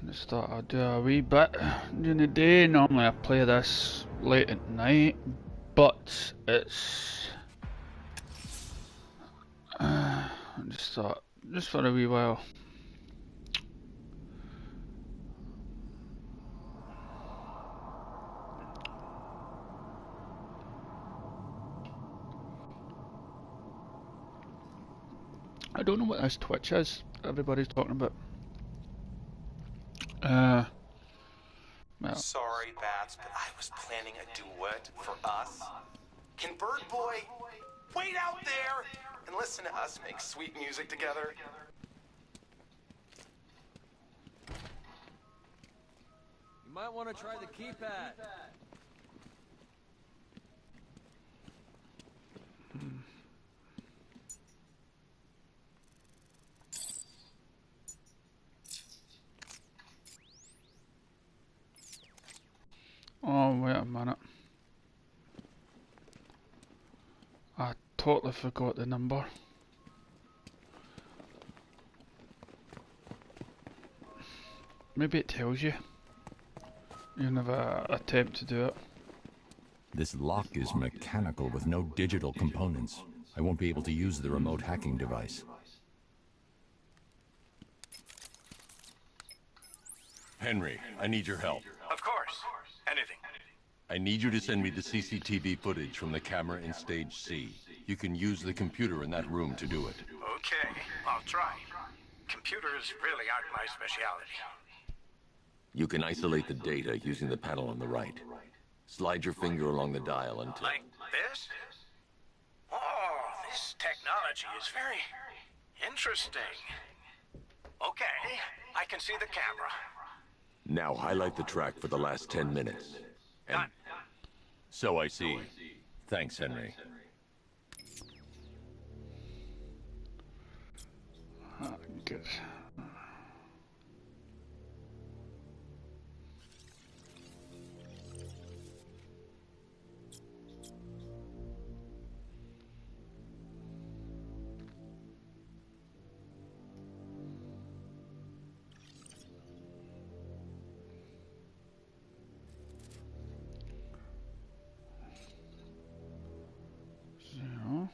Just thought I'd do a wee bit during the day. Normally I play this late at night, but it's I just thought, just for a wee while. I don't know what this Twitch is everybody's talking about. Well. Sorry, Bats, but I was planning a duet for us. Can Bird Boy wait out there and listen to us make sweet music together? You might want to try the keypad. Oh, wait a minute. I totally forgot the number. Maybe it tells you. You never attempt to do it. This lock is mechanical with no digital components. I won't be able to use the remote hacking device. Henry, I need your help. Of course. Anything. I need you to send me the CCTV footage from the camera in Stage C. You can use the computer in that room to do it. Okay, I'll try. Computers really aren't my specialty. You can isolate the data using the panel on the right. Slide your finger along the dial until... Like this? Oh, this technology is very interesting. Okay, I can see the camera. Now highlight the track for the last 10 minutes. And Done. so I see. Thanks, Henry. Good. Zero.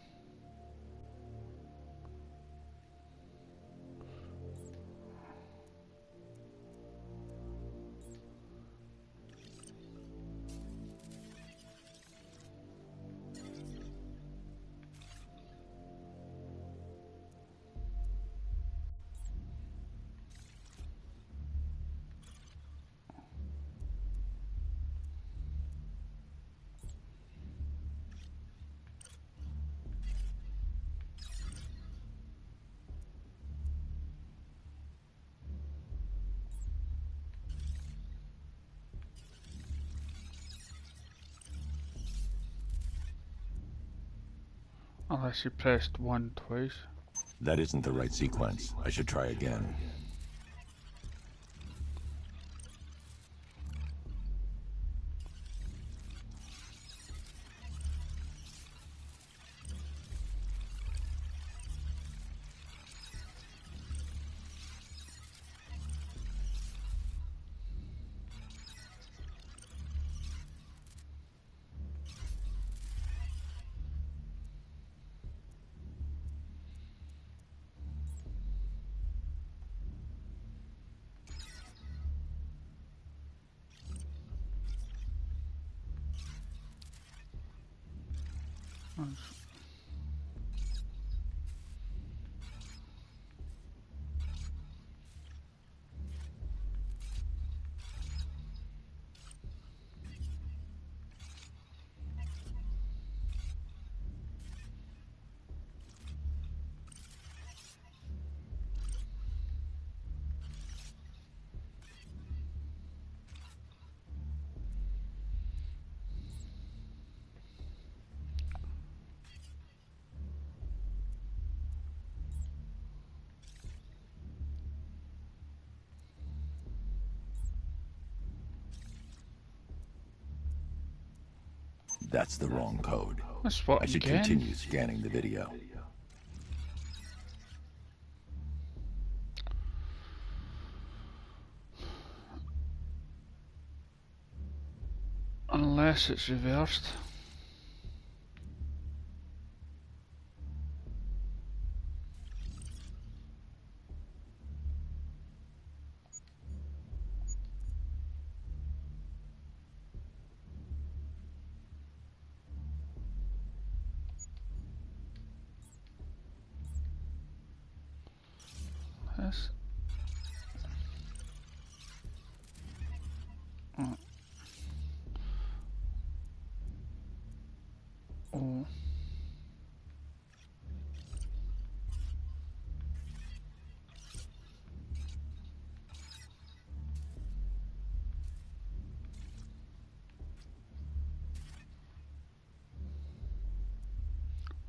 Unless you pressed 1 twice. That isn't the right sequence. I should try again. That's the wrong code. That's what I should again? continue scanning the video. Unless it's reversed. This. Oh. Oh.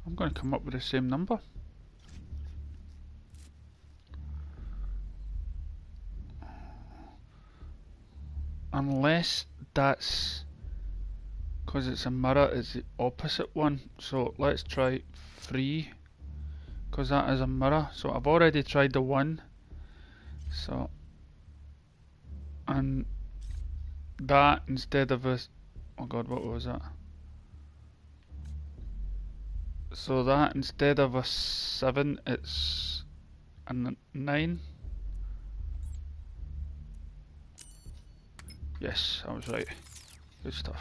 I'm going to come up with the same number. Unless that's because it's a mirror, it's the opposite one. So let's try 3 because that is a mirror. So I've already tried the 1. So, and that instead of a, oh god, what was that? So that instead of a 7, it's a 9. Yes, I was right. Good stuff.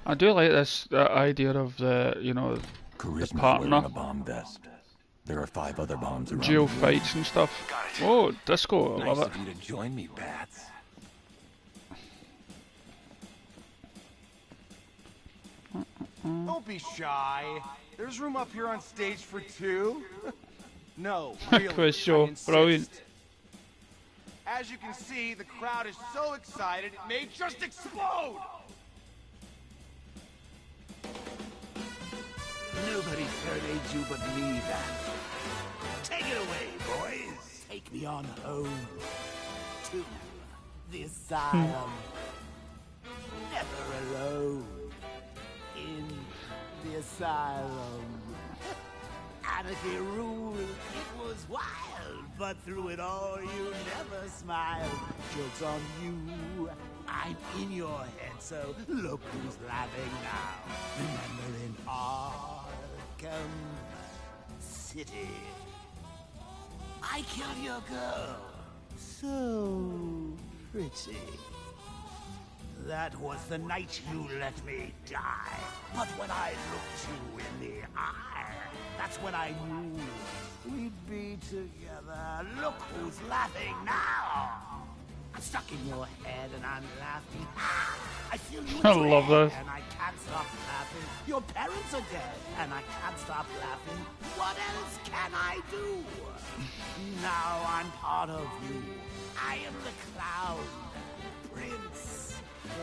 I do like this idea of the, you know, the partner. Wearing a bomb vest. There are 5 other bombs around. Dual fights and stuff. Oh, disco, I love it. Nice of you to join me, Bats. Don't be shy. There's room up here on stage for 2. No, really. Quiz show, brilliant. As you can see, the crowd is so excited it may just explode. Nobody's heard you but me, Bat. Take it away, boys. Take me on home to the asylum. Never alone in the asylum. Anarchy ruled, it was wild, but through it all you never smiled. Joke's on you, I'm in your head, so look who's laughing now. Remember in Arkham City, I killed your girl, so pretty. That was the night you let me die. But when I looked you in the eye, that's when I knew we'd be together. Look who's laughing now. I'm stuck in your head and I'm laughing. I feel you in I your love head that. and I can't stop laughing. Your parents are dead and I can't stop laughing. What else can I do? Now I'm part of you. I am the clown, prince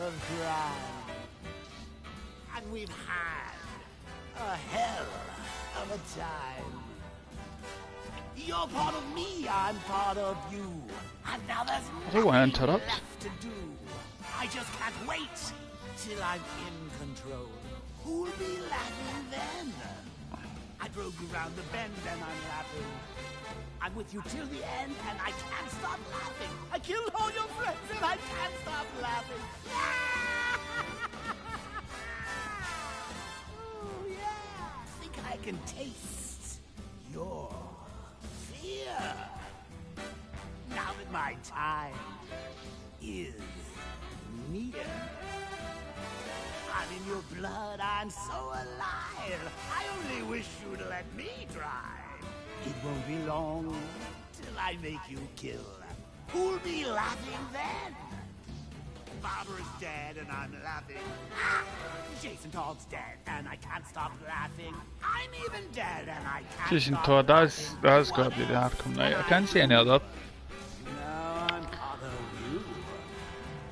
of crime. And we've had a hell of a time. You're part of me, I'm part of you. And now there's don't want to nothing interrupt. left to do. I just can't wait till I'm in control. Who'll be laughing then? I drove you round the bend and I'm laughing. I'm with you till the end and I can't stop laughing. I killed all your friends and I can't stop laughing. Oh yeah. Think I can taste your fear. Now that my time is near, I'm in your blood, I'm so alive. I only wish you'd let me drive. It won't be long till I make you kill. Who'll be laughing then? Barbara's dead and I'm laughing. Jason Todd's dead and I can't stop laughing. I'm even dead and I can't Jason stop Todd, laughing. that's got to be the Arkham Knight. I can't see any other. Now I'm part of you.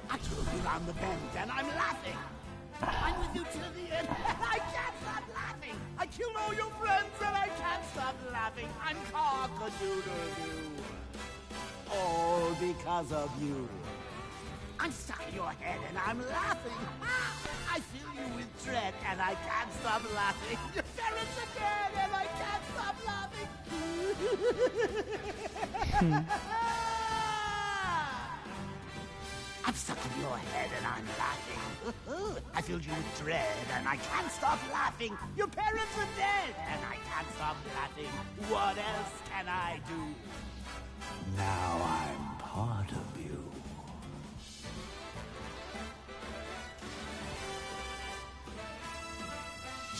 I drove you round the bend and I'm laughing. I'm with you till the end. I can't stop laughing. I killed all your friends and I can't stop laughing. I'm cock-a-doodle-doo. All because of you. I'm stuck in your head and I'm laughing. I fill you with dread and I can't stop laughing. Your parents are dead and I can't stop laughing. I'm stuck in your head and I'm laughing. I filled you with dread and I can't stop laughing. Your parents are dead and I can't stop laughing. What else can I do? Now I'm part of you.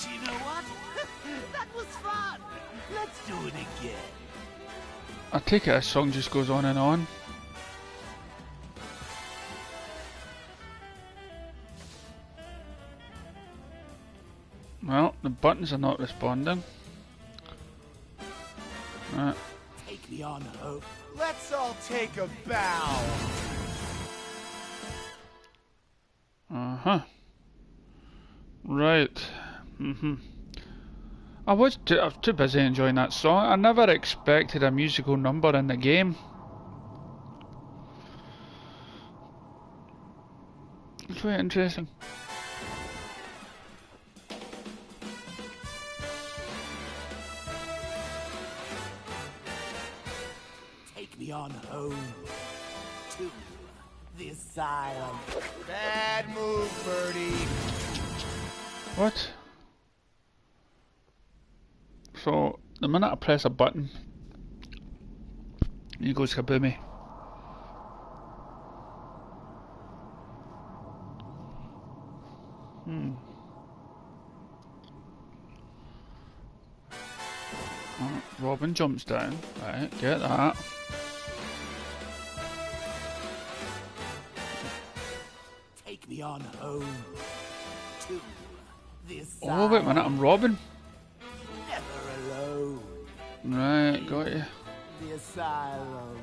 You know what? That was fun. Let's do it again. I take it this song just goes on and on. Well, the buttons are not responding. Right. Take me on home. Let's all take a bow. Uh-huh. Right. I was too busy enjoying that song. I never expected a musical number in the game. It's very interesting. Take me on home to the asylum. Bad move, Birdie. What? So, the minute I press a button, he goes kaboomy. Oh, Robin jumps down. Right, get that. Take me on home to the asylum. Oh, wait a minute, I'm Robin. Never alone. Right, got you. The asylum.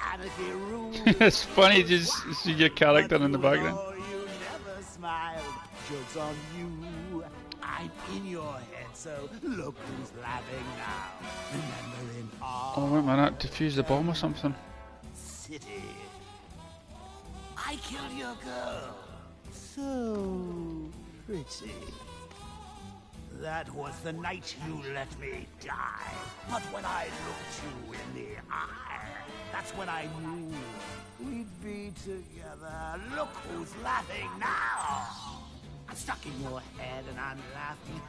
Anarchy rules. It's funny just to see your character in the background. You never smiled. Jokes on you. I'm in your head, so look who's laughing now. Remembering all Oh, wait a minute, defuse the bomb or something. city. I killed your girl. So pretty. That was the night you let me die. But when I looked you in the eye, that's when I knew we'd be together. Look who's laughing now. I'm stuck in your head and I'm laughing.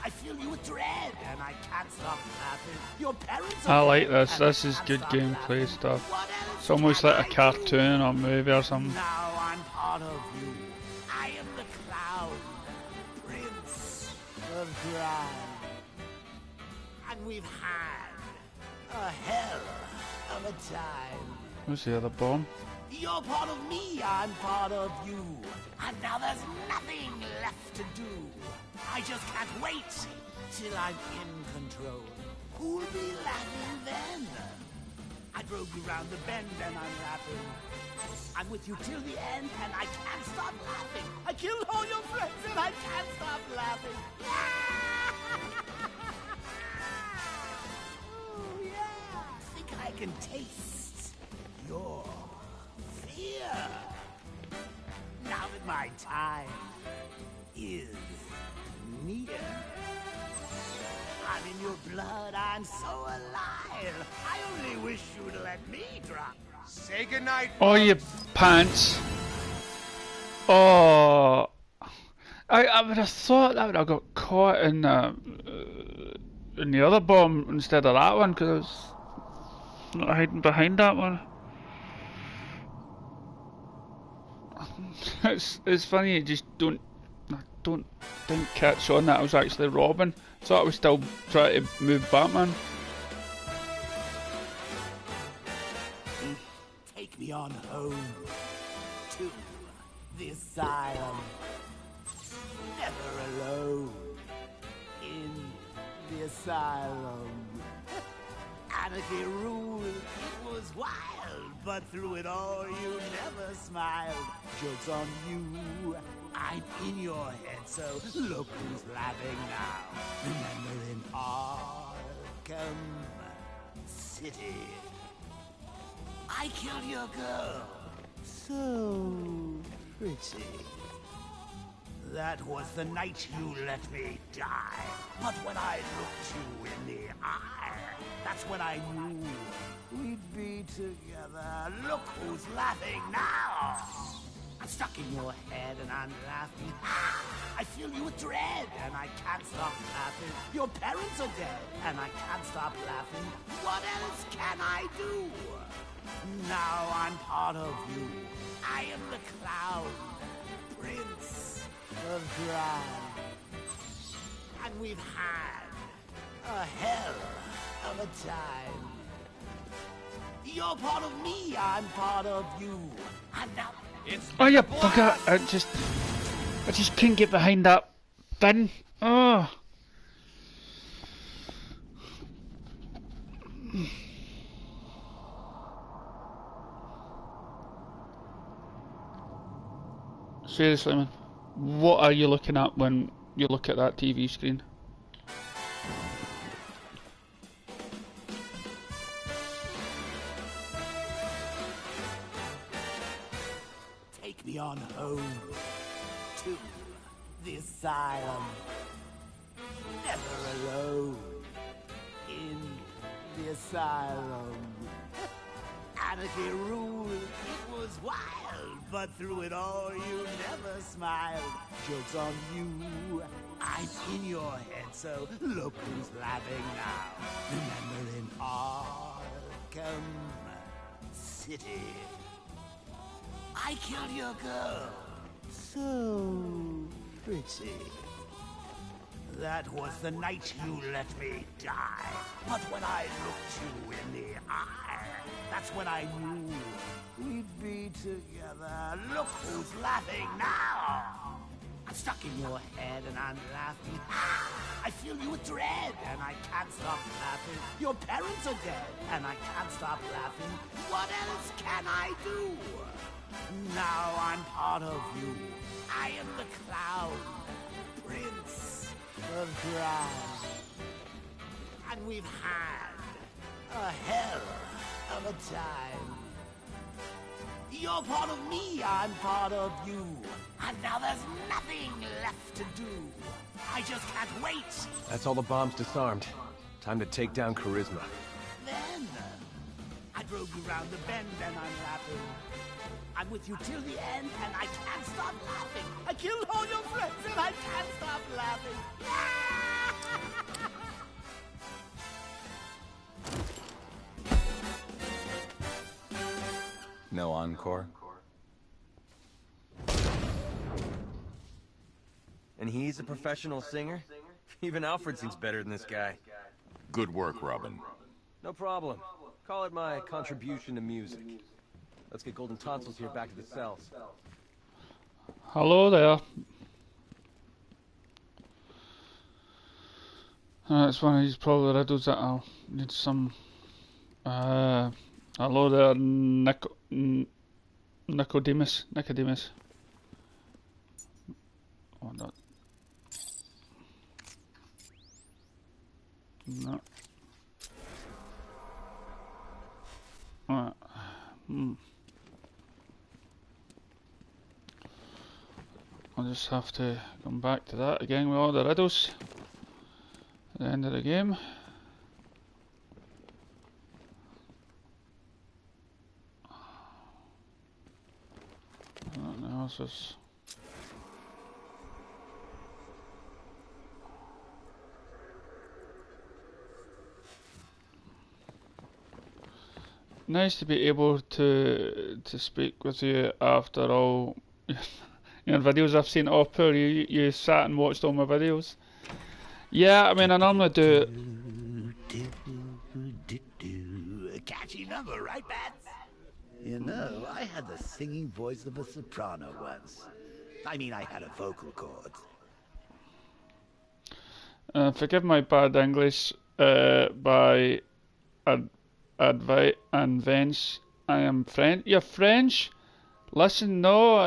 I feel you with dread and I can't stop laughing. Your parents I are like dead this. and I This is can't good stop gameplay laughing. stuff. What else It's almost can like a I do? cartoon or movie or something. Now I'm part of you. I am the clown, prince of crime. And we've had a hell of a time. Where's the other bomb? You're part of me, I'm part of you. And now there's nothing left to do. I just can't wait till I'm in control. Who'll be laughing then? I drove you round the bend and I'm laughing. I'm with you till the end and I can't stop laughing. I killed all your friends and I can't stop laughing. Oh yeah. I think I can taste your fear. Now that my time is near. I'm in your blood, I'm so alive. I only wish you'd let me drop. Say goodnight. Oh, you pants. Oh. I would have thought that would have got caught in the other bomb instead of that one, because I was not hiding behind that one. It's funny, you just didn't catch on that I was actually Robin. Thought I was still trying to move Batman. Take me on home to the asylum. Never alone in the asylum. Anarchy ruled, it was wild, but through it all you never smiled. Jokes on you, I'm in your head, so look who's laughing now. Remembering Arkham City. I killed your girl. pretty. That was the night you let me die. But when I looked you in the eye, that's when I knew we'd be together. Look who's laughing now. I'm stuck in your head and I'm laughing. I feel you with dread and I can't stop laughing. Your parents are dead and I can't stop laughing. What else can I do? Now I'm part of you. I am the clown, prince of crime. And we've had a hell of a time. You're part of me, I'm part of you. And now it's Oh, you bugger! I just couldn't get behind that bin. Oh. Seriously, man. What are you looking at when you look at that TV screen? take me on home to the asylum. Never alone in the asylum. Anarchy ruled, it was wild, but through it all you never smiled. Joke's on you, I'm in your head, so look who's laughing now. Remember in Arkham City, I killed your girl, so pretty. That was the night you let me die. But when I looked you in the eye, that's when I knew we'd be together. Look who's laughing now. I'm stuck in your head and I'm laughing. I feel you with dread and I can't stop laughing. Your parents are dead and I can't stop laughing. What else can I do? Now I'm part of you. I am the clown, prince of crime. And we've had a hell of a time. You're part of me, I'm part of you. And now there's nothing left to do. I just can't wait. That's all the bombs disarmed. Time to take down Charisma. Then, I drove you round the bend and I'm laughing. I'm with you till the end and I can't stop laughing. I killed all your friends and I can't stop laughing. No encore? And he's a professional singer? Even Alfred sings better than this guy. Good work, Robin. No problem. Call it my contribution to music. Let's get Golden Tonsils here back to the cells. Hello there. It's one of these probably riddles that I'll need some. Hello there, Nicodemus. Nicodemus. Oh, no. No. Alright. I'll just have to come back to that again with all the riddles at the end of the game. What else is... Nice to be able to speak with you after all your videos I've seen. Oh, poor you sat and watched all my videos. Yeah, I mean, I normally do. A catchy number, right, Bats? You know, I had the singing voice of a soprano once. I mean, I had a vocal cord. Forgive my bad English. By advance, I am French. You're French? Listen, no,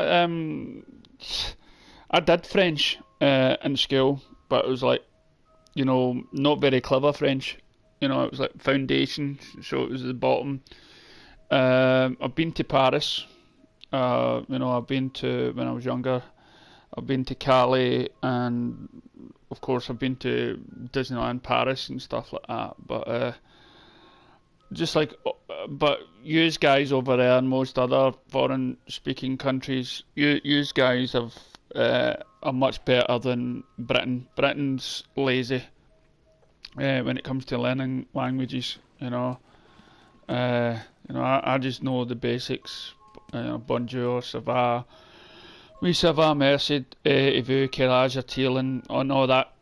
I did French in school, but it was like, you know, not very clever French. You know, it was like foundation, so it was the bottom. I've been to Paris, You know, I've been to when I was younger. I've been to Cali, and of course I've been to Disneyland Paris and stuff like that. But just like, but yous guys over there and most other foreign-speaking countries, yous guys have are much better than Britain. Britain's lazy when it comes to learning languages. I just know the basics. Bonjour, ça va, oui ça va, merci, et vous, quel âge a-t-il, and all that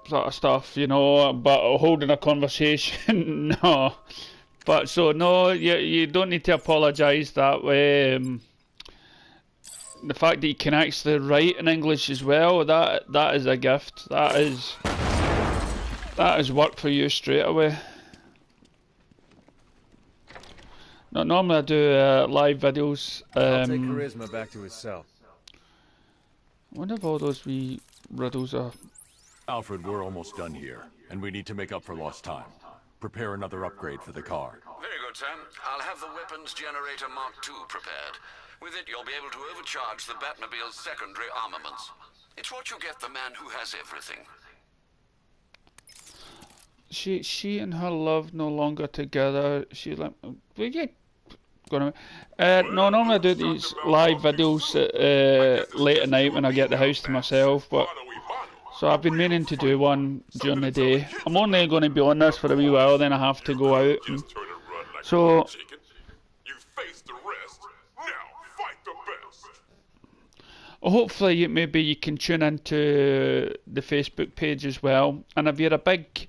sort of stuff, but holding a conversation, no. But so, no, you don't need to apologise that way. The fact that you can actually write in English as well, that is a gift. That is work for you straight away. No, normally I do live videos. I'll take Charisma back to his cell. I wonder if all those wee riddles are... Alfred, we're almost done here, and we need to make up for lost time. Prepare another upgrade for the car. Very good, sir. I'll have the weapons generator Mark II prepared. With it, you'll be able to overcharge the Batmobile's secondary armaments. It's what you get the man who has everything. She and her love no longer together. She like, will you gonna? No, normally I do these live videos late at night when I get the house to myself. But so I've been meaning to do one during the day. I'm only going to be on this for a wee while, then I have to go out. So. Hopefully, maybe you can tune into the Facebook page as well. And if you're a big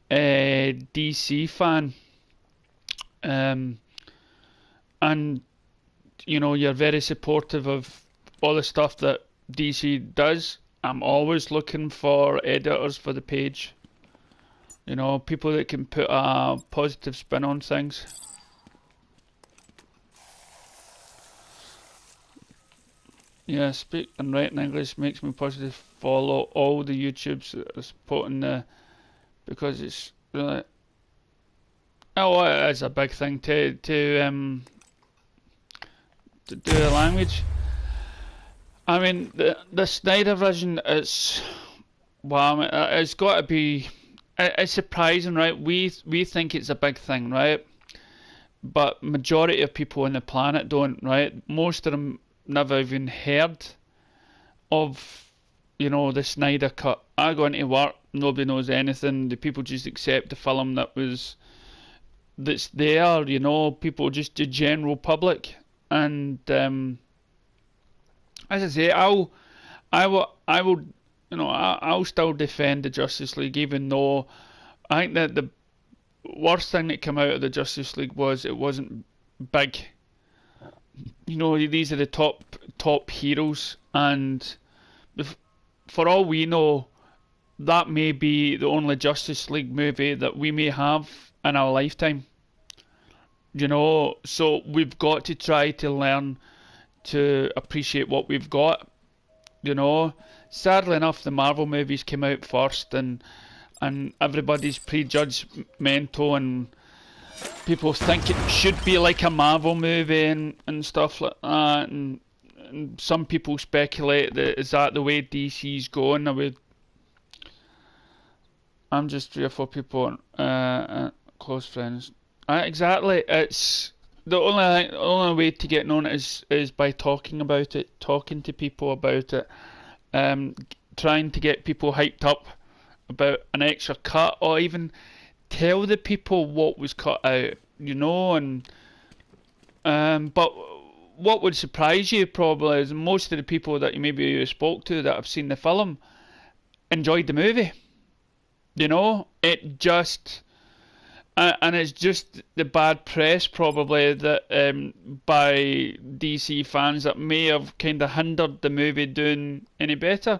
DC fan, and you're very supportive of all the stuff that DC does, I'm always looking for editors for the page. People that can put a positive spin on things. Yeah, speak and write in English makes me positive. Follow all the YouTubes that are supporting because it's really, it's a big thing to do a language. I mean, the Snyder version is, wow, it's got to be, it's surprising, right? We think it's a big thing, right? But majority of people on the planet don't, right? Most of them never even heard of, the Snyder Cut. I go into work, nobody knows anything. The people just accept the film that's there. People, just the general public. And as I say, I'll still defend the Justice League, even though I think that the worst thing that came out of the Justice League was it wasn't big. These are the top heroes, and for all we know, that may be the only Justice League movie that we may have in our lifetime. So we've got to try to learn to appreciate what we've got. Sadly enough, the Marvel movies came out first, and everybody's prejudgmental, and people think it should be like a Marvel movie and stuff like that, and some people speculate that is that the way DC's going. I'm just 3 or 4 people, close friends. Exactly, it's the only way to get known is by talking about it, talking to people about it, trying to get people hyped up about an extra cut, or even tell the people what was cut out, and but what would surprise you probably is most of the people that you spoke to that have seen the film enjoyed the movie. It just and it's just the bad press probably that by DC fans that may have kind of hindered the movie doing any better.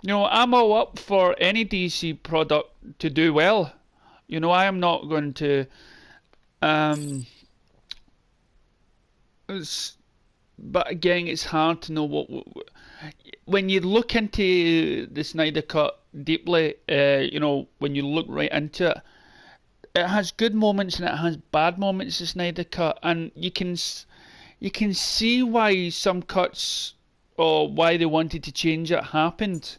I'm all up for any DC product to do well. I am not going to but again, it's hard to know what when you look into the Snyder Cut deeply, when you look right into it, it has good moments and it has bad moments, the Snyder Cut, and you can you can see why some cuts or why they wanted to change it happened,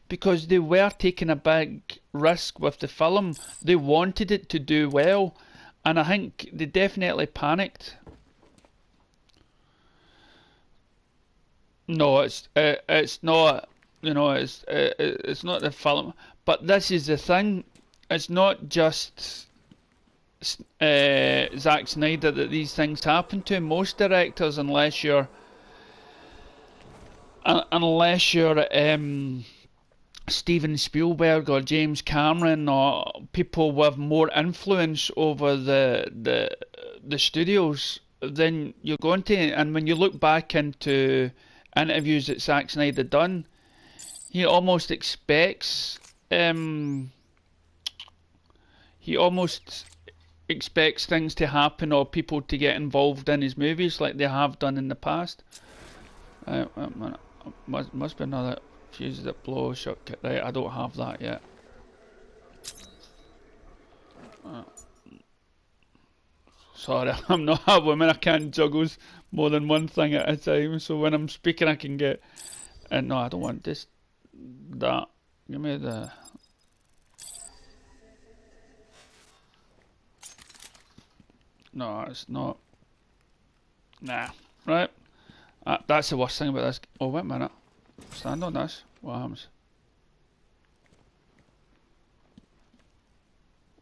because they were taking a big risk with the film. They wanted it to do well, and I think they definitely panicked. No, it's not. You know, it's not the film. But this is the thing. It's not just Zack Snyder that these things happen to. Most directors, unless you're Steven Spielberg or James Cameron or people with more influence over the studios, then you're going to. And when you look back into interviews that Zack Snyder done, he almost expects things to happen or people to get involved in his movies like they have done in the past. Must be another fuse that blow shortcut. Right, I don't have that yet. Sorry, I'm not a woman. I can't juggle more than one thing at a time. So when I'm speaking, I can get. No, I don't want this. That. Give me the. No, it's not. Nah. Right. That's the worst thing about this. Oh, wait a minute. Stand on this. What happens?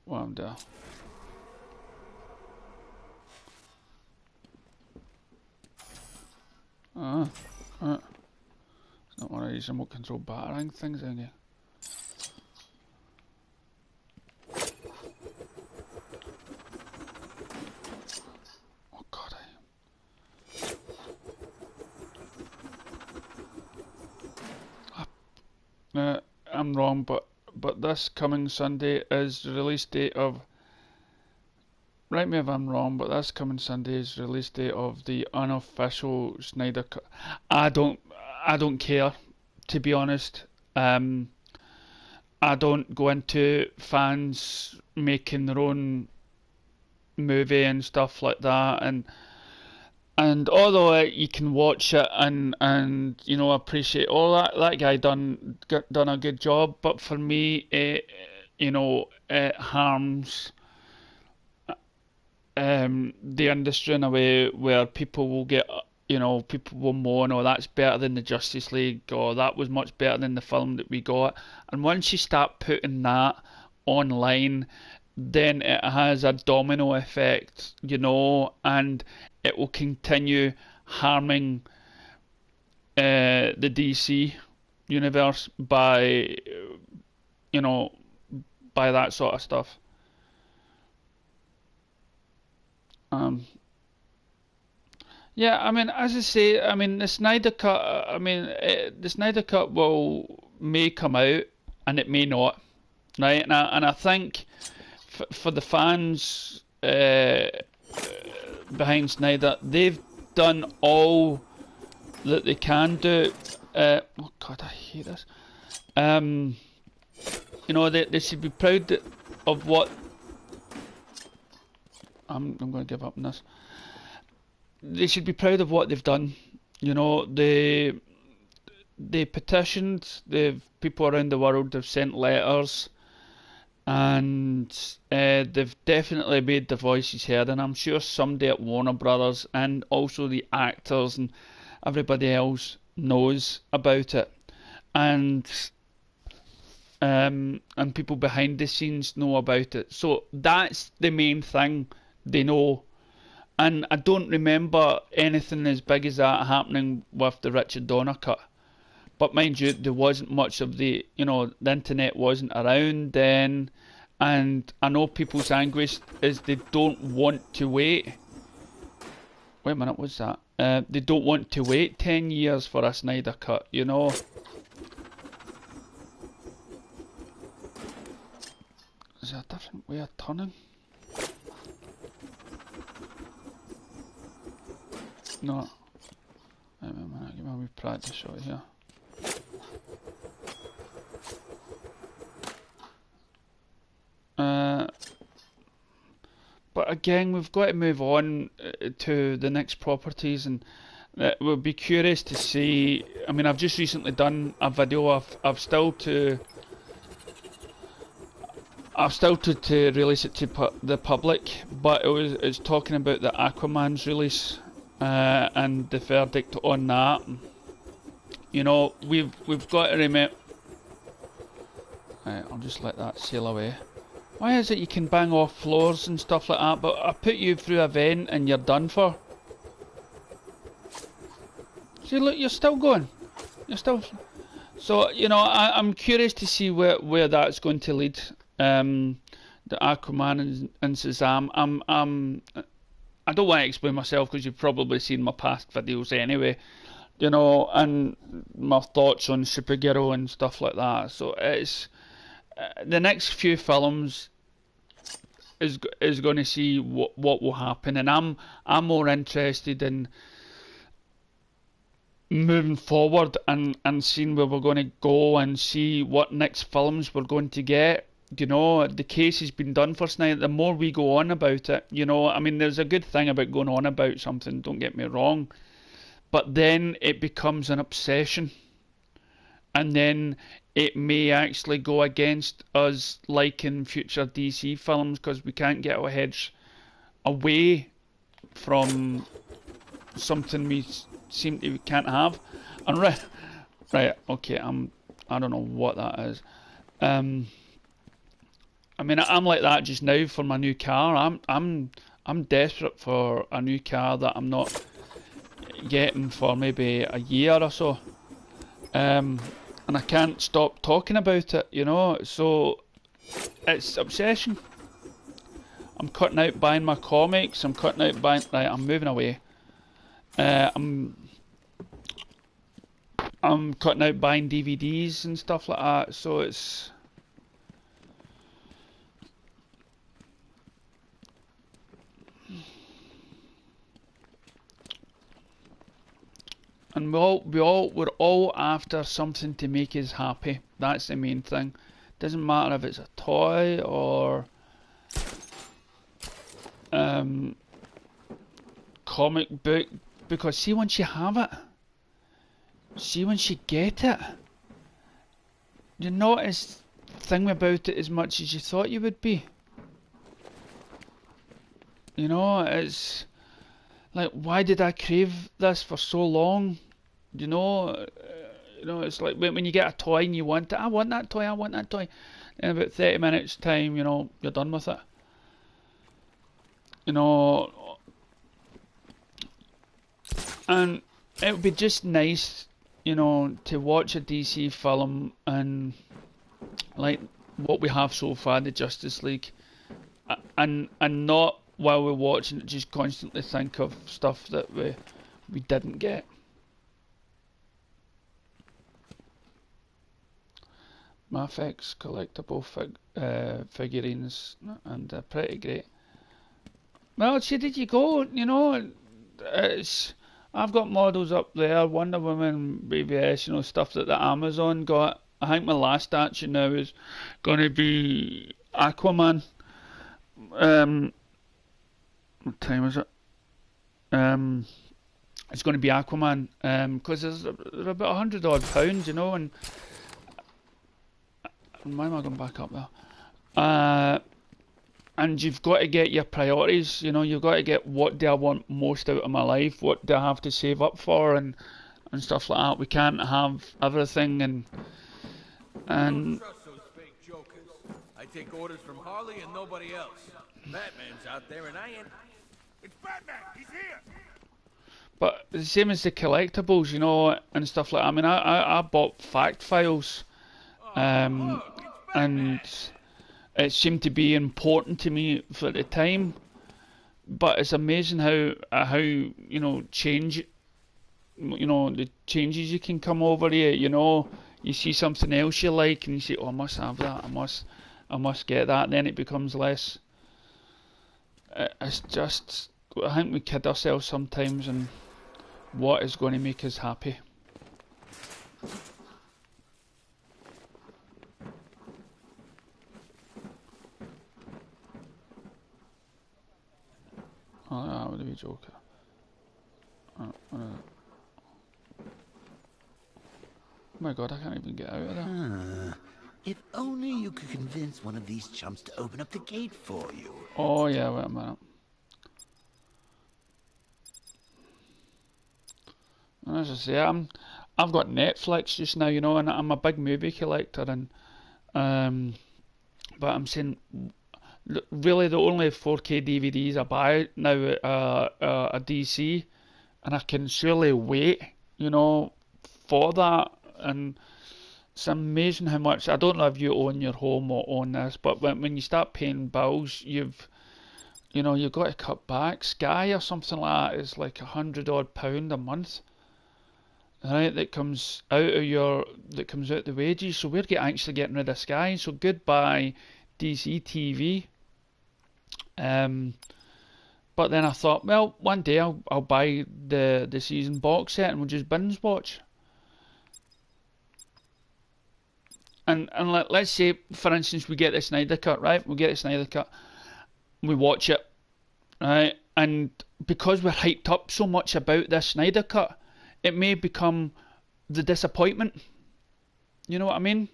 What am I doing? It's not one of these remote control battering things in here. Oh god, I'm wrong, but this coming Sunday is the release date of. Write me if I'm wrong, but this coming Sunday is release date of the unofficial Snyder Cut. I don't care, to be honest. I don't go into fans making their own movie and stuff like that, and although you can watch it and you know appreciate all that guy done a good job, but for me it harms the industry in a way where people will get, people will moan, oh, that's better than the Justice League, or that was much better than the film that we got. And once you start putting that online, then it has a domino effect, and it will continue harming the DC universe by, by that sort of stuff. Yeah, I mean, as I say, I mean, the Snyder Cut. The Snyder Cut may come out, and it may not, right? And I think for the fans behind Snyder, they've done all that they can do. Oh God, I hate this. They should be proud of what. I'm going to give up on this. They should be proud of what they've done. They petitioned. People around the world have sent letters, and they've definitely made their voices heard. And I'm sure somebody at Warner Brothers and also the actors and everybody else knows about it, and people behind the scenes know about it. So that's the main thing they know. And I don't remember anything as big as that happening with the Richard Donner cut. But mind you, there wasn't much of the internet wasn't around then. And I know people's anguish is they don't want to wait. Wait a minute, what's that? They don't want to wait 10 years for a Snyder cut, Is there a different way of turning? No. Wait a minute, give me a wee practice shot here. But but again, we've got to move on to the next properties, and we'll be curious to see. I mean, I've just recently done a video. I've still to release it to the public, but it's talking about the Aquaman's release and the verdict on that. You know, we've got to remember. Right, I'll just let that sail away. Why is it you can bang off floors and stuff like that, but I put you through a vent and you're done for? See, look, you're still going. You're still. So, you know, I'm curious to see where that's going to lead. The Aquaman and Shazam. I don't want to explain myself because you've probably seen my past videos anyway. You know, and my thoughts on Supergirl and stuff like that. So it's the next few films is going to see what will happen, and I'm more interested in moving forward and seeing where we're going to go and see what next films we're going to get. You know, the case has been done for tonight. The more we go on about it, you know, I mean, there's a good thing about going on about something, don't get me wrong, but then it becomes an obsession, and then it may actually go against us liking future DC films because we can't get our heads away from something we seem to we can't have. And right, okay, I don't know what that is. I mean, I'm like that just now for my new car. I'm desperate for a new car that I'm not getting for maybe a year or so. And I can't stop talking about it, you know. So it's obsession. I'm cutting out buying my comics. I'm cutting out buying. Right, I'm moving away. I'm cutting out buying DVDs and stuff like that. So it's. And we're all after something to make us happy. That's the main thing. Doesn't matter if it's a toy or comic book, because see, once you have it, see, once you get it, you're not as thinking about it as much as you thought you would be. You know, it's like, why did I crave this for so long? You know, it's like when you get a toy and you want it. I want that toy. I want that toy. In about 30 minutes time, you know, you're done with it. You know, and it would be just nice, you know, to watch a DC film and like what we have so far, the Justice League, and not while we're watching it just constantly think of stuff that we didn't get. Mafex collectible figurines, and they're pretty great. Well, see, did you go? You know, I've got models up there, Wonder Woman, BVS, you know, stuff that the Amazon got. I think my last statue now is going to be Aquaman. What time is it? It's going to be Aquaman. Because they're about £100 odd, you know, and why am I going back up there? And you've got to get your priorities, you know, you've got to get what do I want most out of my life, what do I have to save up for, and stuff like that. We can't have everything, and Don't trust those fake jokers. I take orders from Harley and nobody else. Batman's out there and I ain't... It's Batman! He's here! but the same as the collectibles, you know, and stuff like that. I mean, I bought fact files, and it seemed to be important to me for the time. But it's amazing how you know, change, you know, the changes you can come over here. You know, you see something else you like and you say, oh, I must have that, I must get that, and then it becomes less. It's just, I think we kid ourselves sometimes on what is going to make us happy. Joker. Oh my god, I can't even get out of there. If only you could convince one of these chumps to open up the gate for you. Oh yeah, wait a minute. As I say, I've got Netflix just now, you know, and I'm a big movie collector, and but I'm saying, really, the only 4K DVDs I buy now are DC, and I can surely wait, you know, for that. And it's amazing how much. I don't know if you own your home or own this, but when you start paying bills, you've got to cut back. Sky or something like that is like £100 odd a month, right? That comes out the wages. So we're actually getting rid of Sky. So goodbye DC TV. But then I thought, well, one day I'll buy the season box set and we'll just binge watch. And let's say, for instance, we get the Snyder Cut, right? We get the Snyder Cut, we watch it, right? And because we're hyped up so much about this Snyder Cut, it may become the disappointment. You know what I mean?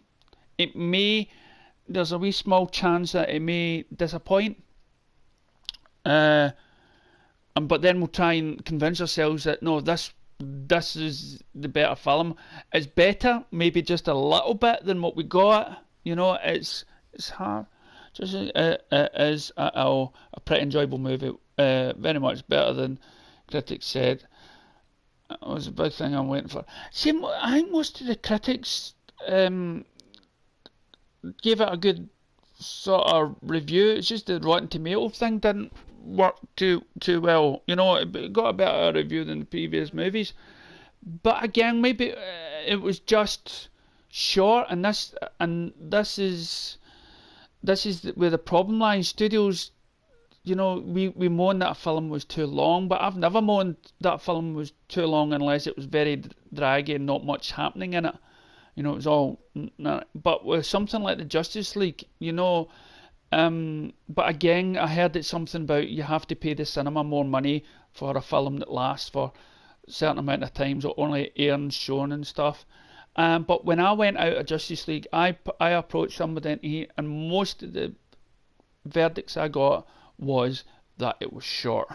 There's a wee small chance that it may disappoint. But then we'll try and convince ourselves that no, this is the better film. It's better, maybe just a little bit than what we got. You know, it's hard. Just it is a pretty enjoyable movie. Very much better than critics said. It was a big thing I'm waiting for. See, I think most of the critics gave it a good sort of review. It's just the Rotten Tomato thing didn't work too well. You know, it got a better review than the previous movies. But again, maybe it was just short, and this is where the problem lies. Studios, you know, we moan that a film was too long, but I've never moaned that a film was too long unless it was very draggy and not much happening in it. You know, it was all. But with something like the Justice League, you know, but again, I heard it's something about you have to pay the cinema more money for a film that lasts for a certain amount of times or only airs shown and stuff. But when I went out of Justice League, I approached somebody, and most of the verdicts I got was that it was short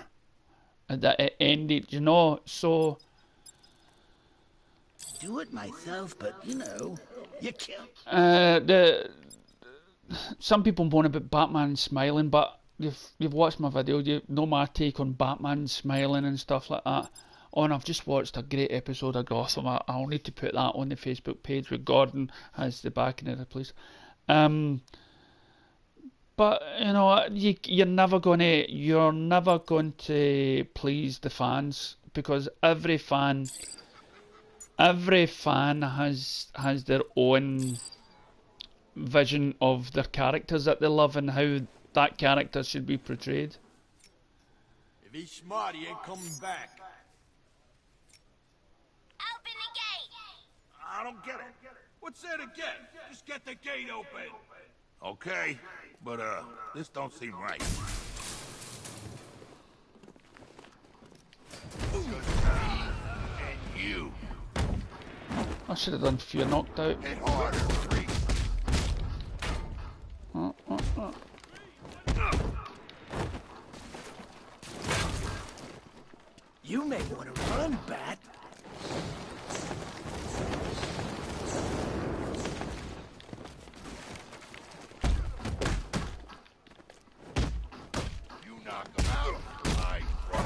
and that it ended, you know. So Do it myself, but you know, you can't. Some people moan about Batman smiling, but you've watched my video, you know my take on Batman smiling and stuff like that. Oh, and I've just watched a great episode of Gotham. I'll need to put that on the Facebook page where Gordon has the backing of the police. But you know, you're never going to please the fans, because every fan has their own vision of their characters that they love and how that character should be portrayed. If he's smart, he ain't coming back. Open the gate! I don't get it. What's there to get? Just get the gate open. Okay, but this don't seem right. And you. I should have done Fear Knocked Out. Hit harder, Freak. You may want to run, Bat. You knock him out. I run.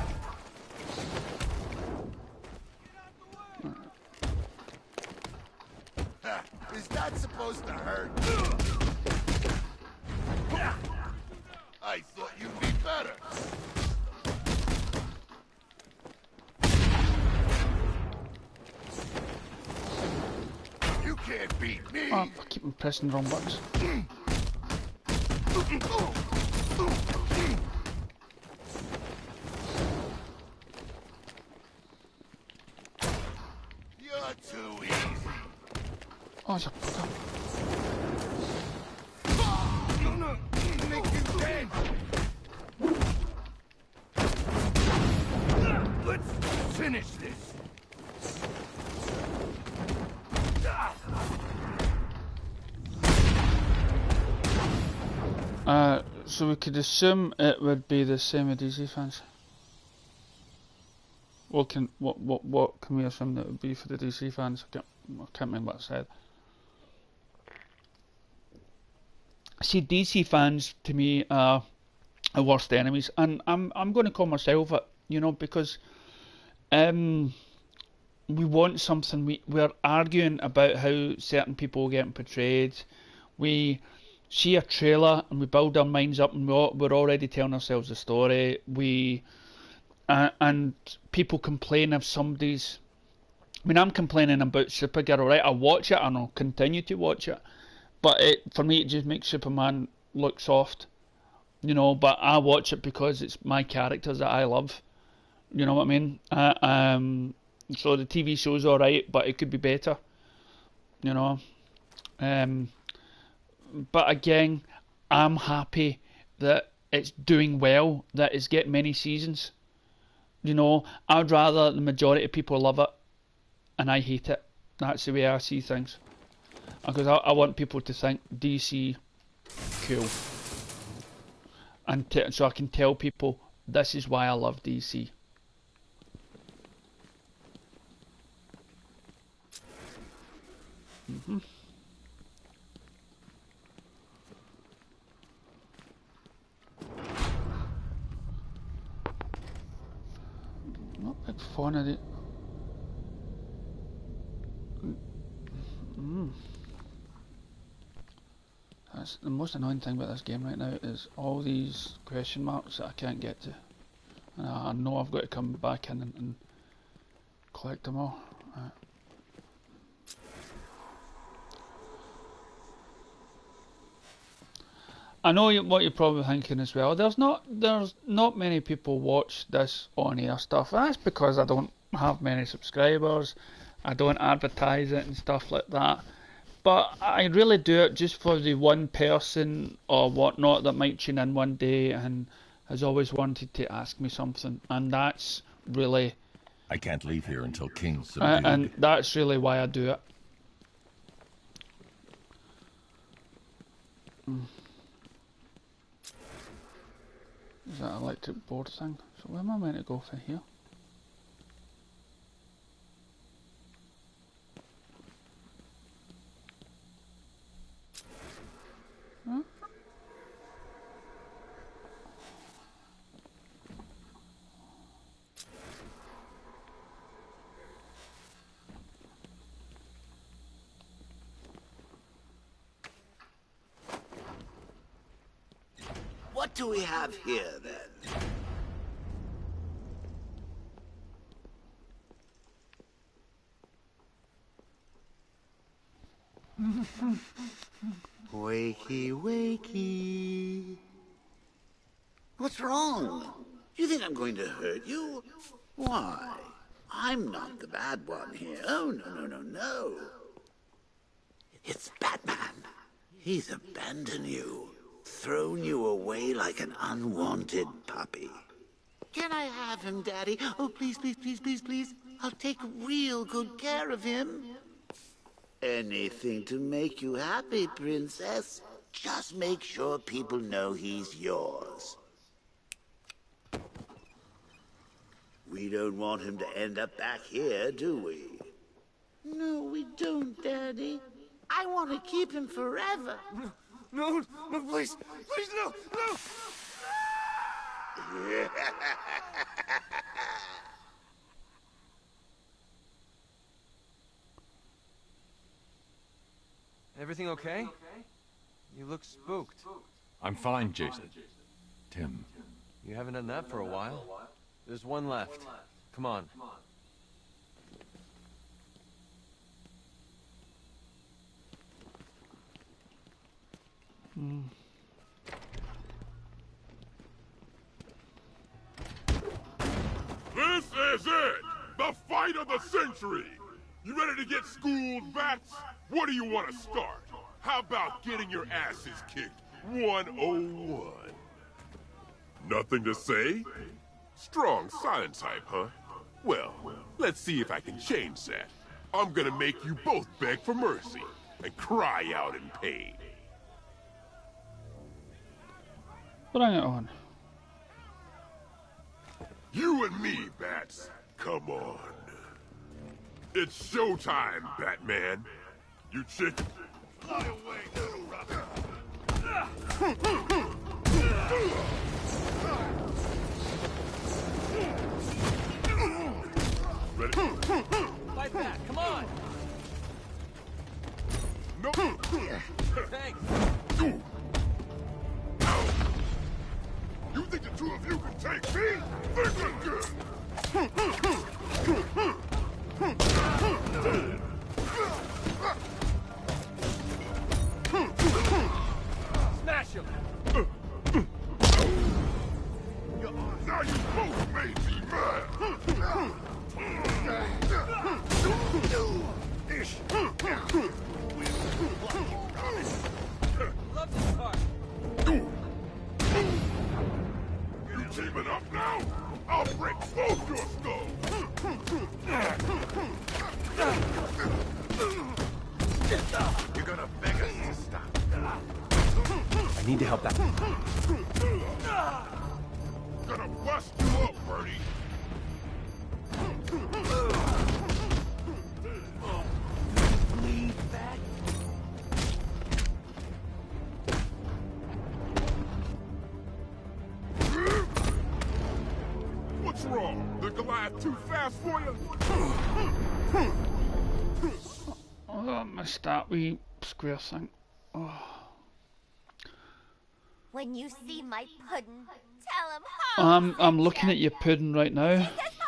Is that supposed to hurt? I thought you'd be better. You can't beat me. Oh, I keep pressing the wrong buttons. You're too easy. Oh, it's a fucker. Make you dead. finish this. So we could assume it would be the same with DC fans. What can we assume that it would be for the DC fans? I can't remember what I said. See, DC fans to me are the worst enemies, and I'm going to call myself it, you know, because we want something. We're arguing about how certain people are getting portrayed. We see a trailer and we build our minds up, and we're already telling ourselves a story. And people complain if somebody's. I mean, I'm complaining about Supergirl, right? I watch it and I'll continue to watch it, but for me it just makes Superman look soft, you know. But I watch it because it's my characters that I love. You know what I mean? So the TV show's alright, but it could be better, you know. But again, I'm happy that it's doing well, that it's getting many seasons. You know, I'd rather the majority of people love it and I hate it. That's the way I see things. Because I want people to think DC cool. And so I can tell people this is why I love DC. Not a big fan of it. That's the most annoying thing about this game right now, is all these question marks that I can't get to. And I know I've got to come back in and collect them all. Right. I know what you're probably thinking as well. There's not many people watch this on air stuff. That's because I don't have many subscribers. I don't advertise it and stuff like that. But I really do it just for the one person or whatnot that might tune in one day and has always wanted to ask me something, and that's really. I can't leave here until King's subdued. And that's really why I do it. Is that an electric board thing? So where am I meant to go from here? Huh? What do we have here, then? Wakey, wakey. What's wrong? You think I'm going to hurt you? Why? I'm not the bad one here. Oh, no. It's Batman. He's abandoned you. Thrown you away like an unwanted puppy. Can I have him, Daddy? Oh, please. I'll take real good care of him. Anything to make you happy, Princess. Just make sure people know he's yours. We don't want him to end up back here, do we? No, we don't, Daddy. I want to keep him forever. No, please, no. Everything okay? You look spooked. I'm fine, Jason. Tim. You haven't done that for a while. There's one left. Come on. This is it! The fight of the century! You ready to get schooled, Vats? What do you want to start? How about getting your asses kicked 101? Nothing to say? Strong silent type, huh? Well, let's see if I can change that. I'm gonna make you both beg for mercy and cry out in pain. Bring it on. You and me, Bats. Come on. It's showtime, Batman. You chicken. Fly away, little rocket. Ready? Fight back, come on! No. Thanks. You think the two of you can take me? Think again. Smash him! Now you both made me mad. Love this part. You teaming up now? I'll break both your skulls. You're gonna beg us to stop. I need to help that. Gonna bust you up, Bertie. Bleed back. What's wrong? The Goliath too fast for you? Oh, I missed that wee square thing. Oh. When you see my puddin', tell him hi. I'm looking at your pudding right now. He says hi.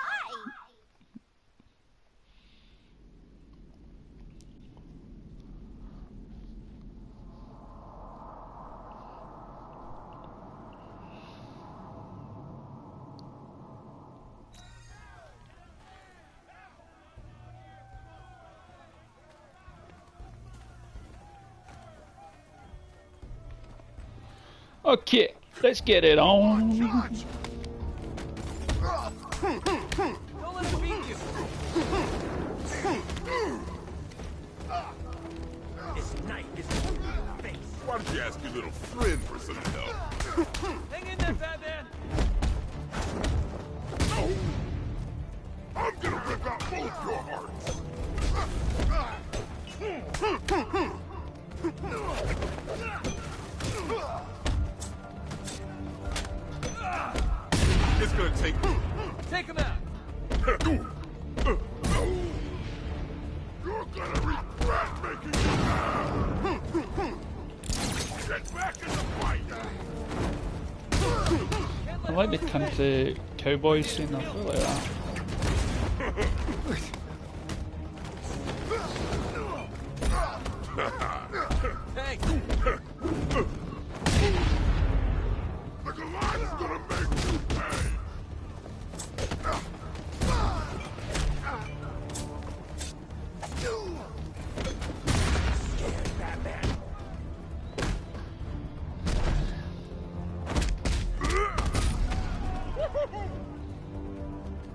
Okay, let's get it on. Don't let him beat you. This knife is in your face. Why don't you ask your little friend for some help? Hang in there, Batman. No! I'm gonna rip out both your hearts! It's gonna take... Take him out. You're gonna regret making it now! Get back in the fight! I like the country cowboys scene, I feel like that. Thanks. The Goliath's gonna make you pay! Scared Batman.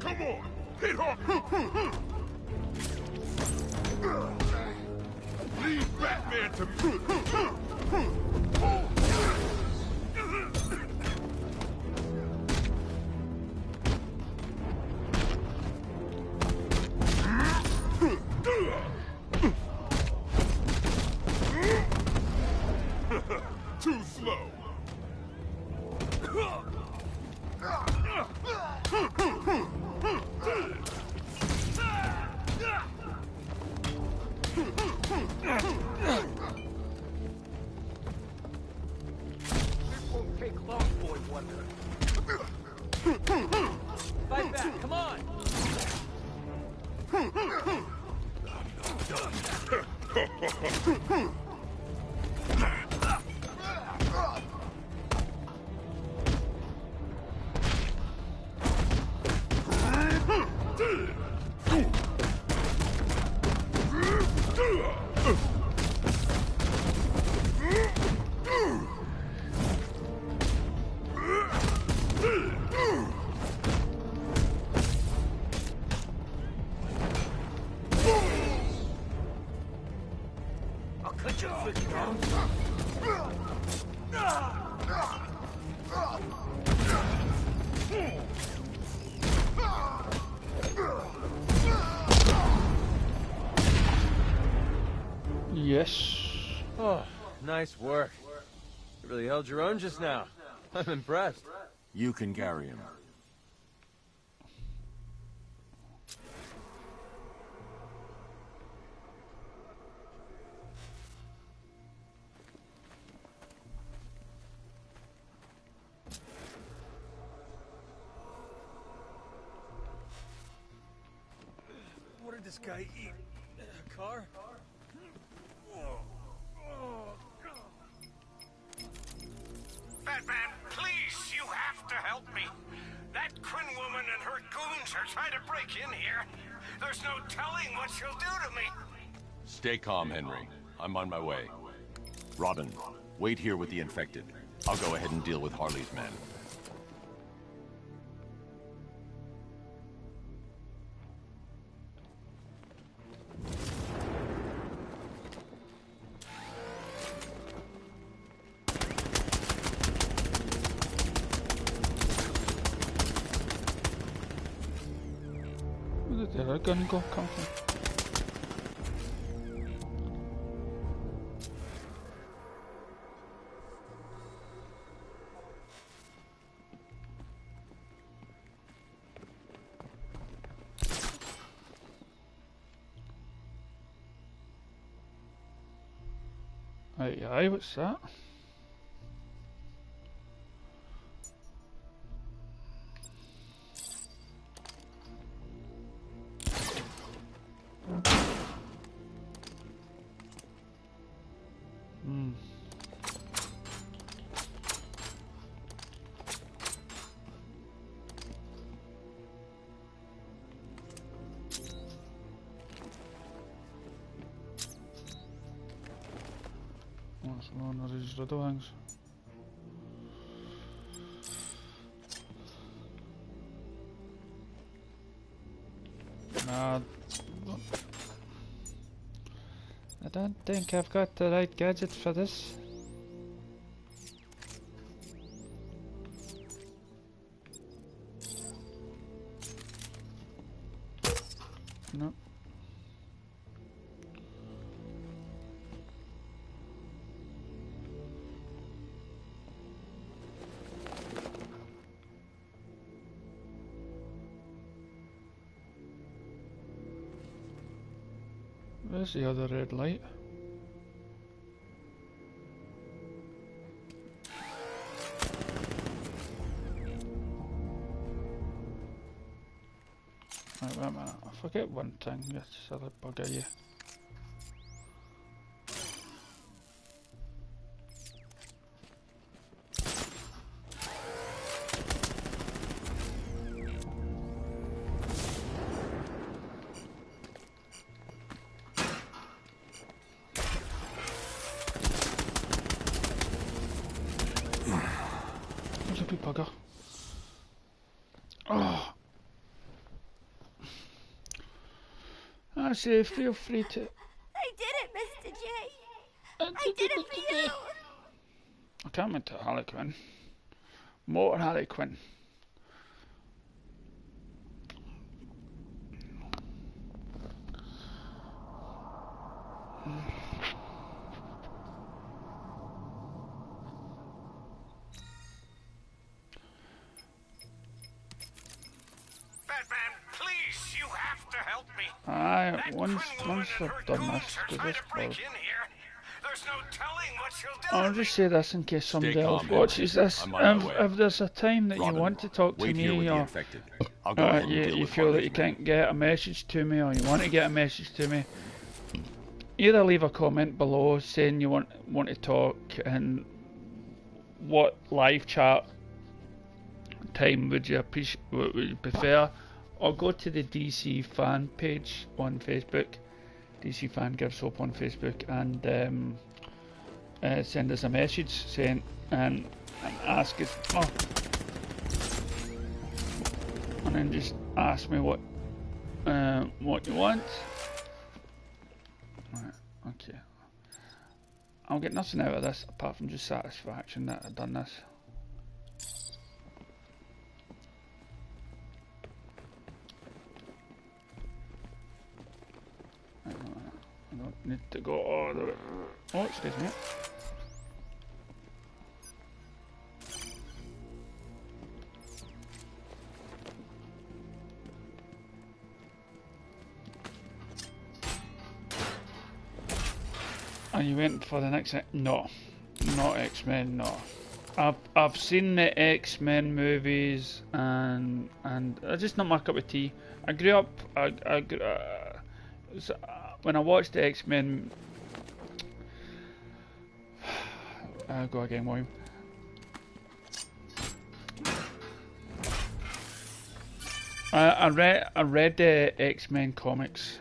Come on! Hit hard! Leave Batman to me! Too slow! This won't take long, boy wonder. Fight back, come on! cut your freaking arms. Yes. Oh, nice work. You really held your own just now. I'm impressed. You can carry him. What did this guy eat? A car? Batman, please, you have to help me. That Quinn woman and her goons are trying to break in here. There's no telling what she'll do to me. Stay calm, Henry. I'm on my way. Robin, wait here with the infected. I'll go ahead and deal with Harley's men. Where did the other gun come from? Aye, what's that? What's one of these little things? Nah, I don't think I've got the right gadgets for this. No. Where's the other red light? Right, wait a minute. I forget one thing. Yes, silly bugger you. There's a big bugger. Oh. I say, feel free to. I did it, Mr. J. I did it for you. I can't wait to Harley Quinn. More Harley Quinn. Batman, please, you have to help me. Aye, once I've done this, do this Break for. in here. There's no telling what she'll do. I'll just say this in case somebody calm, else Henry. watches this. I'm on my way. If there's a time that Robin, you want to talk to wait here with me, the or infected. I'll go ahead and deal you with feel that Harley's you men. can't get a message to me, or you want to get a message to me, either leave a comment below saying you want to talk and what live chat time would you would you prefer, or go to the DC fan page on Facebook, DC Fan Gives Hope on Facebook, and send us a message saying and ask us, and then just ask me what you want. Right, okay. I'll get nothing out of this apart from just satisfaction that I've done this. I don't need to go all the way. Oh, excuse me. And you went for the next? No, not X-Men. No, I've seen the X-Men movies, and it's just not my cup of tea. I grew up. When I watched the X-Men, I'll go again, William. I read the X-Men comics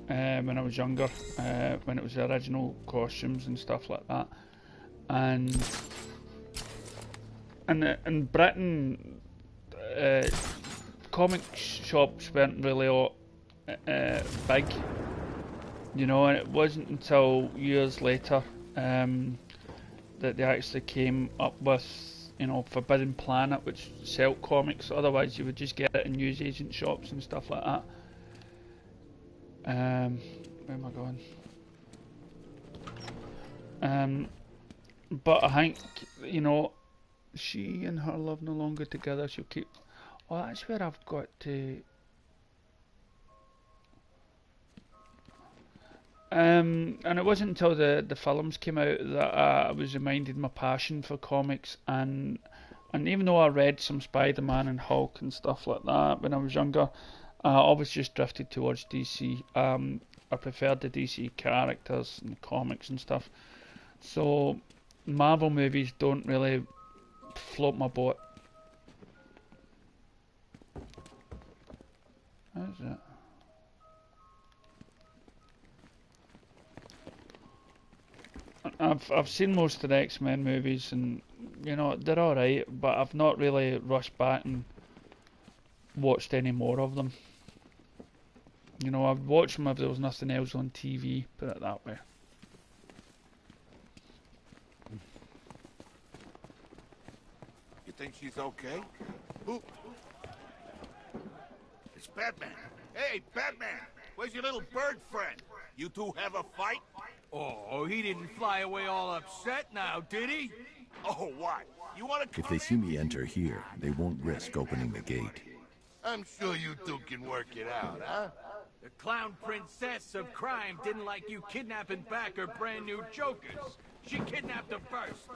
when I was younger, when it was the original costumes and stuff like that, and in Britain, comic shops weren't really big, you know, and it wasn't until years later that they actually came up with, you know, Forbidden Planet, which sold comics. Otherwise, you would just get it in newsagent shops and stuff like that. Where am I going? But I think, you know, she and her love no longer together. She'll keep. Oh, that's where I've got to. And it wasn't until the films came out that I was reminded my passion for comics, and even though I read some Spider-Man and Hulk and stuff like that when I was younger, I always just drifted towards DC. I preferred the DC characters and the comics and stuff. So Marvel movies don't really float my boat. How's that? I've seen most of the X-Men movies, and you know they're alright, but I've not really rushed back and watched any more of them. You know, I'd watch them if there was nothing else on TV, put it that way. You think she's okay? Who? It's Batman. Hey, Batman! Where's your little bird friend? You two have a fight? Oh, he didn't fly away all upset now, did he? Oh, what? You want to? If they see me enter here, they won't risk opening the gate. I'm sure you two can work it out, huh? The clown princess of crime didn't like you kidnapping back her brand new jokers. She kidnapped them first.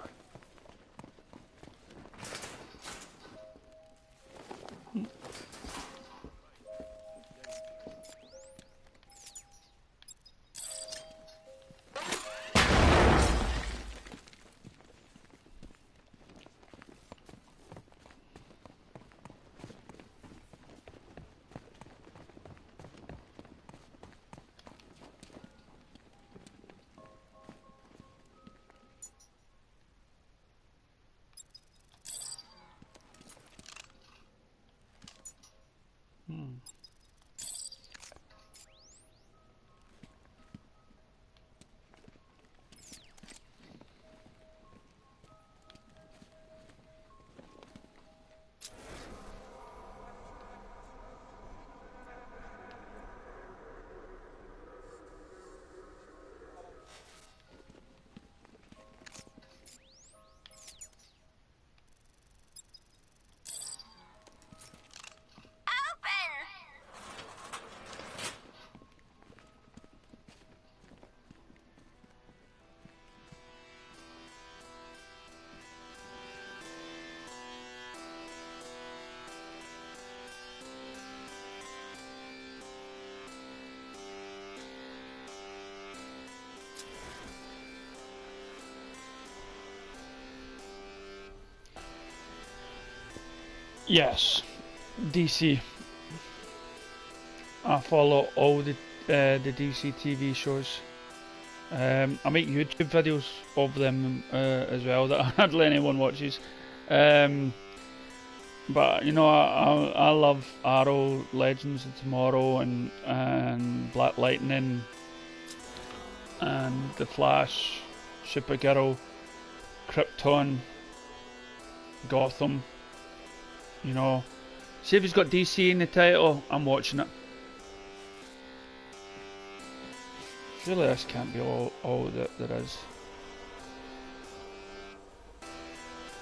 Yes, DC. I follow all the DC TV shows. I make YouTube videos of them as well that hardly anyone watches. But you know, I love Arrow, Legends of Tomorrow, and Black Lightning, and The Flash, Supergirl, Krypton, Gotham. You know, see if he's got DC in the title, I'm watching it. Surely this can't be all that there is.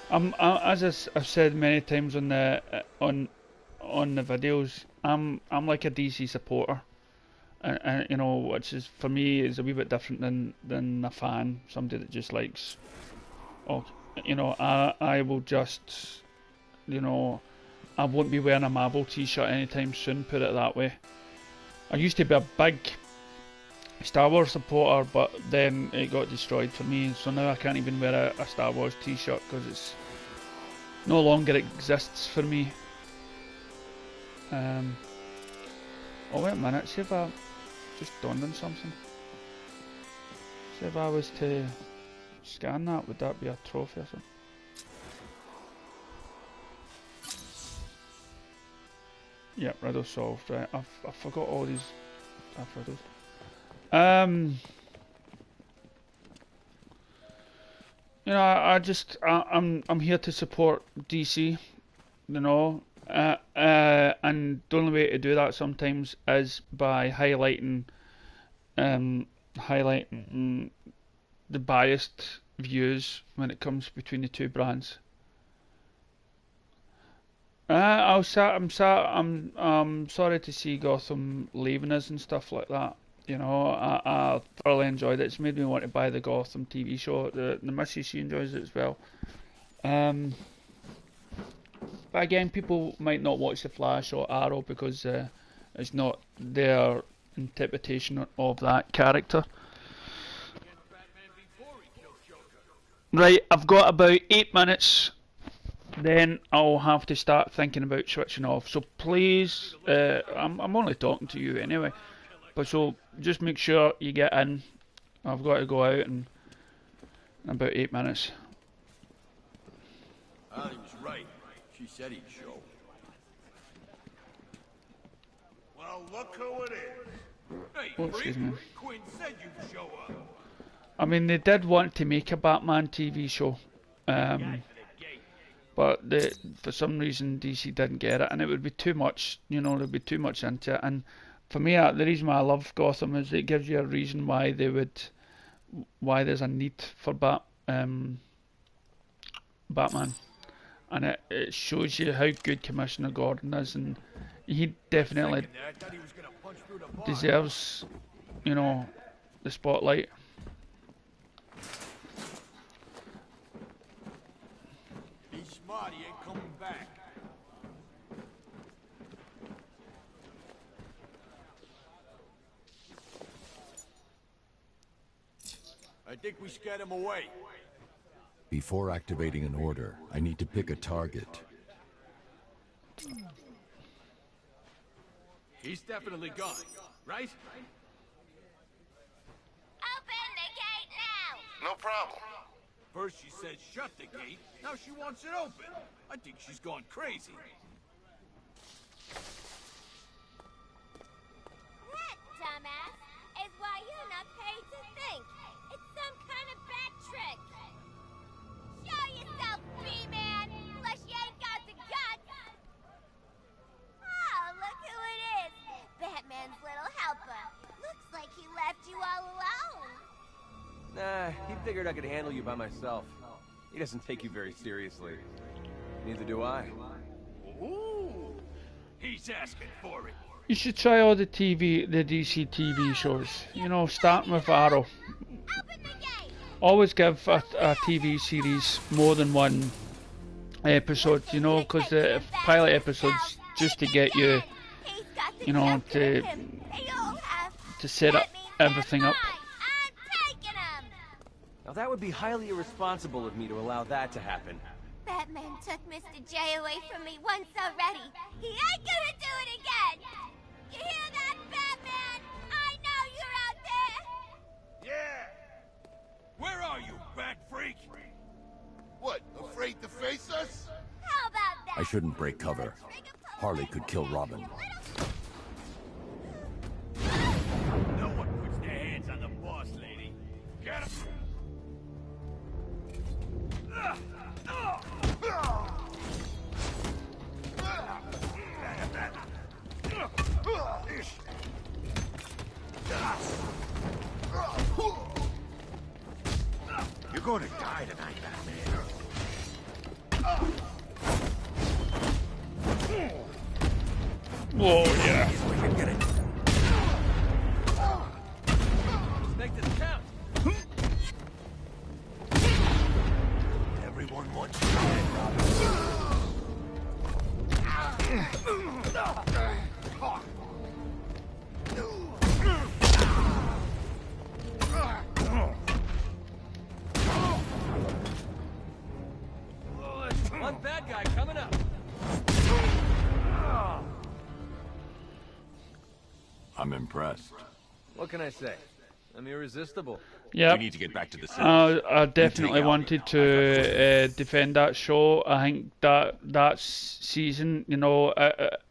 As I've said many times on the videos, I'm like a DC supporter, and you know, which is for me is a wee bit different than a fan, somebody that just likes. Oh, you know, I will just, you know, I won't be wearing a Marvel t-shirt anytime soon. Put it that way. I used to be a big Star Wars supporter, but then it got destroyed for me, so now I can't even wear a Star Wars t-shirt because it's no longer exists for me. Oh wait a minute, see if I just dawned on something. See if I was to scan that, would that be a trophy or something? Yep, riddle solved, right. I forgot all these riddles. You know, I'm here to support DC, you know, and the only way to do that sometimes is by highlighting the biased views when it comes between the two brands. I'm sorry to see Gotham leaving us and stuff like that. You know, I thoroughly enjoyed it. It's made me want to buy the Gotham TV show. The missus, she enjoys it as well. But again, people might not watch The Flash or Arrow because it's not their interpretation of that character. Right, I've got about 8 minutes. Then I'll have to start thinking about switching off. So please, I'm only talking to you anyway. But so just make sure you get in. I've got to go out in about 8 minutes. Ali was right. She said he'd show. Well, look who it is. Hey, Oh, excuse me. Quinn said you'd show up. I mean, they did want to make a Batman TV show. But for some reason DC didn't get it, and it would be too much, you know, there'd be too much into it. And for me, the reason why I love Gotham is it gives you a reason why there's a need for Batman, and it shows you how good Commissioner Gordon is, and he definitely deserves, you know, the spotlight. He ain't coming back. I think we scared him away. Before activating an order, I need to pick a target. He's definitely gone, right? Open the gate now! No problem. First she said shut the gate, now she wants it open. I think she's gone crazy. That, dumbass, is why you're not paid to think. It's some kind of bad trick. Show yourself, B-Man, unless you ain't got the guts. Oh, look who it is. Batman's little helper. Looks like he left you all alone. Nah, he figured I could handle you by myself. He doesn't take you very seriously. Neither do I. Ooh, he's asking for it. You should try all the DC TV shows. You know, starting with Arrow. Always give a TV series more than one episode, you know, because the pilot episodes just to get you, you know, to set up everything up. Now that would be highly irresponsible of me to allow that to happen. Batman took Mr. J away from me once already. He ain't gonna do it again! You hear that, Batman? I know you're out there! Yeah! Where are you, bat freak? What, afraid to face us? How about that? I shouldn't break cover. Harley could kill Robin. No one puts their hands on the boss lady. Get him! gonna die tonight, Batman. Whoa, yeah. We can get it. Let's make this count. Everyone wants you dead, Robin. One bad guy coming up. I'm impressed. What can I say? I'm irresistible. Yeah. We need to get back to the city. I definitely wanted to defend that show. I think that season, you know,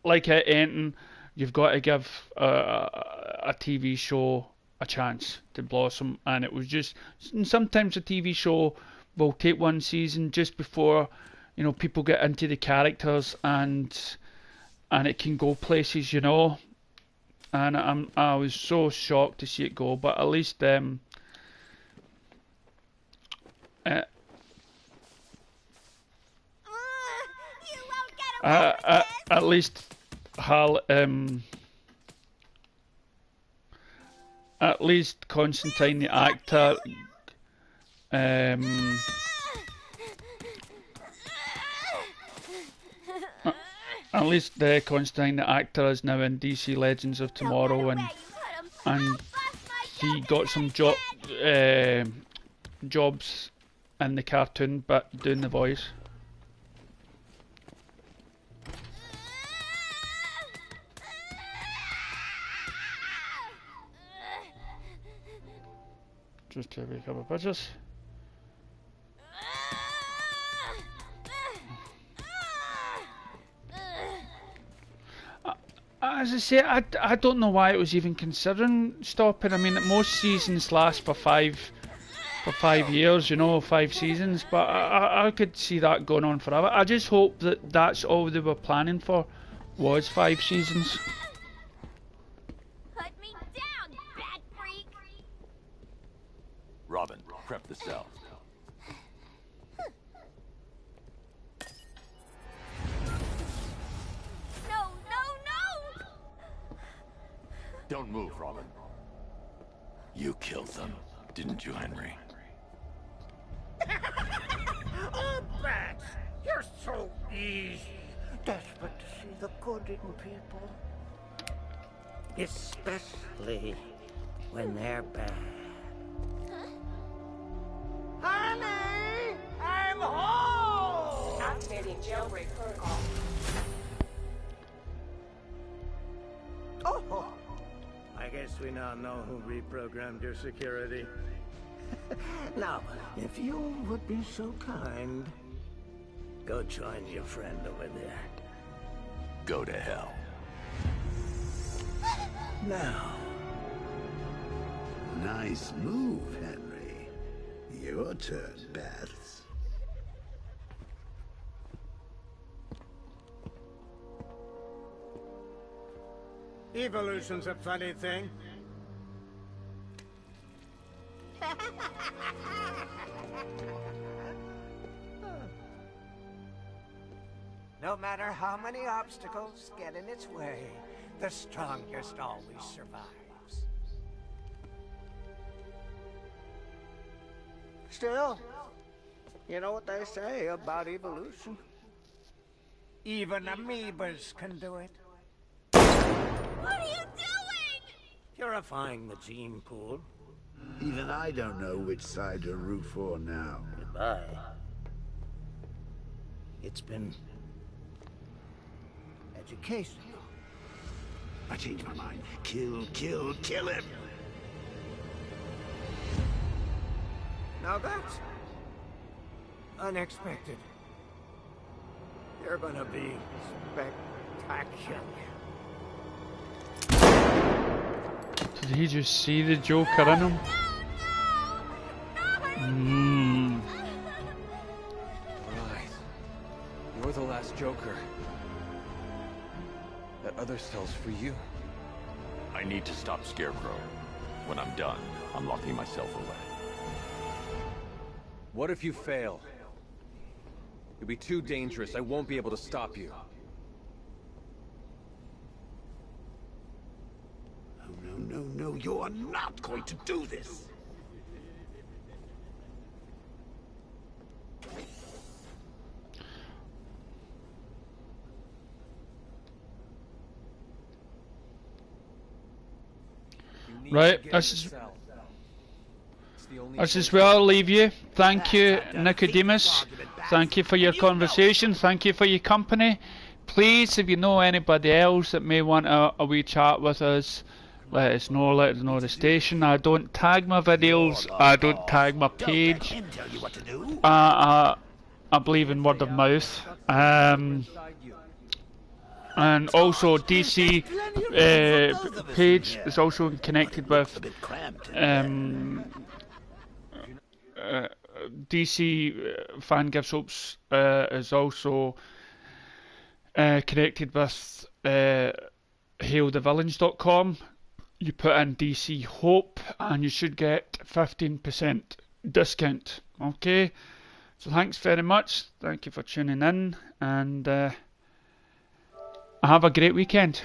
like at anything, you've got to give a TV show a chance to blossom. And it was just, sometimes a TV show will take one season just before, you know, people get into the characters and it can go places, you know. And I was so shocked to see it go, but at least at least at least Constantine the actor at least Constantine the actor is now in DC Legends of Tomorrow, and he got some jobs in the cartoon, but doing the voice. Just take a couple of pictures. As I say, I don't know why it was even considering stopping. I mean, most seasons last for 5 years, you know, 5 seasons, but I could see that going on forever. I just hope that that's all they were planning for, was 5 seasons. Put me down, bad freak. Robin, prep the cell. Don't move, Robin. You killed them, didn't you, Henry? Oh, Bats, you're so easy. Desperate to see the good in people. Especially when they're bad. Honey, I'm home! Activating jailbreak protocol. Oh, I guess we now know who reprogrammed your security. Now, if you would be so kind, go join your friend over there. Go to hell. Now. Nice move, Henry. Your turn, Bats. Evolution's a funny thing. No matter how many obstacles get in its way, the strongest always survives. Still, you know what they say about evolution? Even amoebas can do it. What are you doing? Purifying the gene pool. Even I don't know which side to root for now. Goodbye. It's been educational. I changed my mind. Kill, kill, kill him! Now that's unexpected. You're gonna be spectacular. Did he just see the Joker in him? Right. You're the last Joker. That other cell's for you. I need to stop Scarecrow. When I'm done, I'm locking myself away. What if you fail? You'll be too dangerous. I won't be able to stop you. No, you are not going to do this! Right, this is where I'll leave you. Thank you, Nicodemus. Thank you for your conversation. Thank you for your company. Please, if you know anybody else that may want a wee chat with us, let us know. Let us know the station. I don't tag my videos. I don't tag my page. I believe in word of mouth. And also DC page is also connected with DC fan gift soaps is also connected with hailthevillains.com. You put in DC Hope and you should get 15% discount. Okay, so thanks very much. Thank you for tuning in, and have a great weekend.